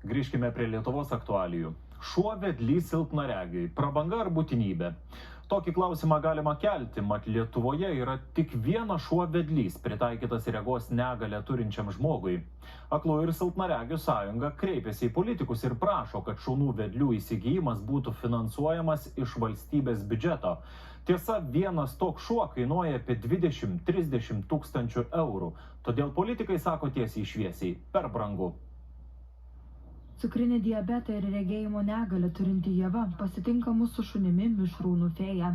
Grįžkime prie Lietuvos aktualijų. Šuo vedlys silpnaregiui – prabanga ar būtinybė? Tokį klausimą galima kelti, mat Lietuvoje yra tik vienas šuo vedlys, pritaikytas regos negalią turinčiam žmogui. Aklųjų ir silpnaregių sąjunga kreipėsi į politikus ir prašo, kad šunų vedlių įsigijimas būtų finansuojamas iš valstybės biudžeto. Tiesa, vienas toks šuo kainuoja apie 20–30 tūkstančių eurų, todėl politikai sako tiesiai šviesiai – per brangu. Cukrinį diabetą ir regėjimo negalią turinti Ieva pasitinka mūsų šunimi mišrūnų fėja.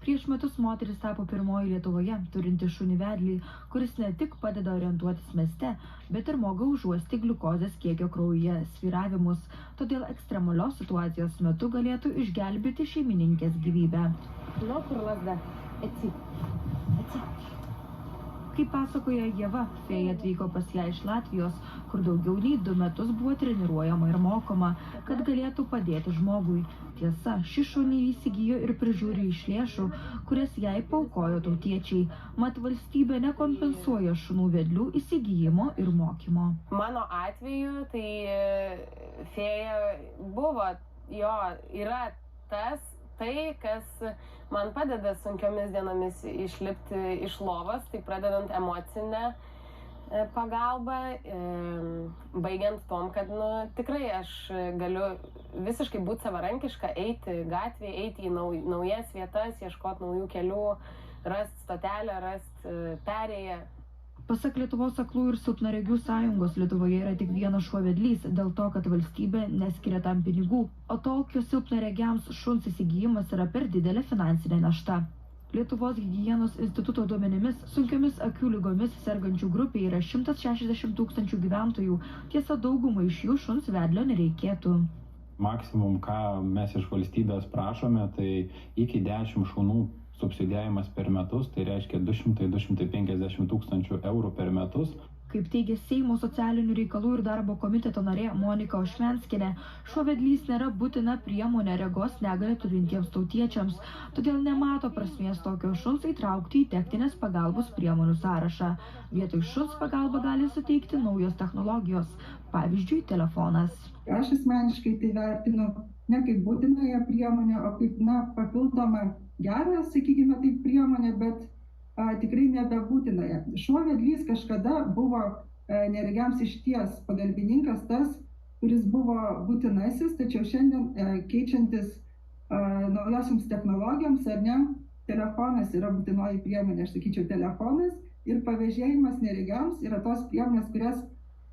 Prieš metus moteris tapo pirmoji Lietuvoje turinti šunį vedlį, kuris ne tik padeda orientuotis mieste, bet ir moka užuosti gliukozės kiekio kraujyje svyravimus, todėl ekstremalios situacijos metu galėtų išgelbėti šeimininkės gyvybę. Kaip pasakoja Ieva, fėja atvyko pas ją iš Latvijos, kur daugiau nei 2 metus buvo treniruojama ir mokoma, kad galėtų padėti žmogui. Tiesa, ši šunį įsigijo ir prižiūri iš lėšų, kurias jai paaukojo tautiečiai. Mat valstybė nekompensuoja šunų vedlių įsigijimo ir mokymo. Mano atveju tai fėja buvo, yra tai, kas man padeda sunkiomis dienomis išlipti iš lovos, tai pradedant emocinę pagalbą, baigiant tom, kad tikrai aš galiu visiškai būti savarankiška, eiti gatvėje, eiti į naujas vietas, ieškoti naujų kelių, rasti stotelę, rasti perėją. Pasak Lietuvos aklųjų ir silpnaregių sąjungos, Lietuvoje yra tik vienas šuo vedlys, dėl to, kad valstybė neskiria tam pinigų, o tokio silpnaregiams šuns įsigijimas yra per didelė finansinė našta. Lietuvos higienos instituto duomenimis sunkiomis akių ligomis sergančių grupė yra 160 tūkstančių gyventojų, tiesa daugumai iš jų šuns vedlio nereikėtų. Maksimum, ką mes iš valstybės prašome, tai iki 10 šunų subsidijavimas per metus, tai reiškia 200–250 tūkstančių eurų per metus. Kaip teigia Seimo socialinių reikalų ir darbo komiteto narė Monika Ošmenskienė, šuo vedlys nėra būtina priemonė regos negalią turintiems tautiečiams, todėl nemato prasmės tokio šuns įtraukti į techninės pagalbos priemonių sąrašą. Vietoj šuns pagalbą gali suteikti naujos technologijos, pavyzdžiui, telefonas. Aš asmeniškai tai vertinu ne kaip būtinąją priemonę, o kaip papildomą gerą, sakykime, taip priemonę, bet tikrai nebebūtinąją. Šuo vedlys kažkada buvo neregiams išties pagalbininkas, tas, kuris buvo būtinasis, tačiau šiandien keičiantis naujosiams technologijoms, ar ne, telefonas yra būtinoji priemonė, aš sakyčiau, telefonas ir pavėžėjimas neregiams yra tos priemonės, kurias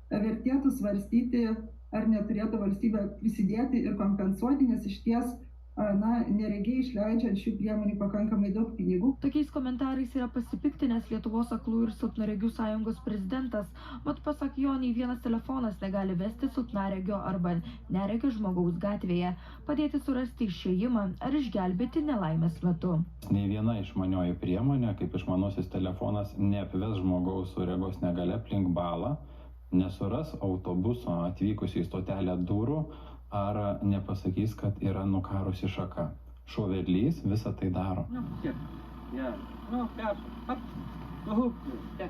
vertėtų svarstyti, ar neturėtų valstybė prisidėti ir kompensuoti, nes išties neregiai išleidžiant šių priemonių pakankamai daug pinigų. Tokiais komentarais yra pasipiktinęs Lietuvos aklųjų ir silpnaregių sąjungos prezidentas, mat pasak jo, nei vienas telefonas negali vesti silpnaregio arba neregio žmogaus gatvėje, padėti surasti išėjimą ar išgelbėti nelaimės metu. Nei viena išmanioji priemonė, kaip išmanusis telefonas, neapves žmogaus su regos negalia aplink balą, nesuras autobuso atvykus į stotelę durų, ar nepasakys, kad yra nukarusi šaka. Šuo vedlys visą tai daro.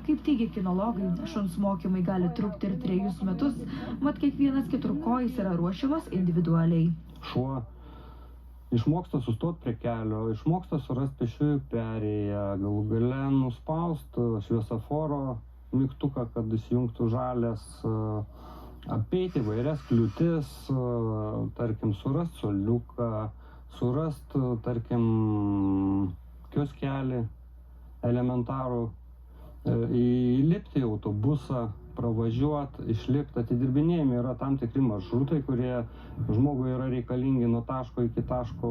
Kaip teigia kinologai, šuns mokymai gali trukti ir 3 metus, mat kiekvienas keturkojis yra ruošiamas individualiai. Šuo išmoksta sustoti prie kelio, išmoksta surasti pėsčiųjų perėją, galų gale nuspausti šviesoforo mygtuką, kad įsijungtų žalias, apeiti vairias kliūtis, tarkim, surast suoliuką, surast, tarkim, kioskelį elementarų, įlipti į autobusą, pravažiuoti, išlipti. Atidirbinėjami yra tam tikri maršrutai, kurie žmogui yra reikalingi nuo taško iki taško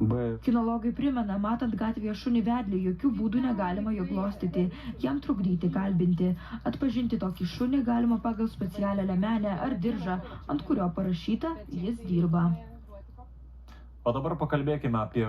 B. Kinologai primena, matant gatvėje šunį vedlį, jokių būdų negalima jo glostyti, jam trukdyti, kalbinti. Atpažinti tokį šunį galima pagal specialią liemenę ar diržą, ant kurio parašyta, jis dirba. O dabar pakalbėkime apie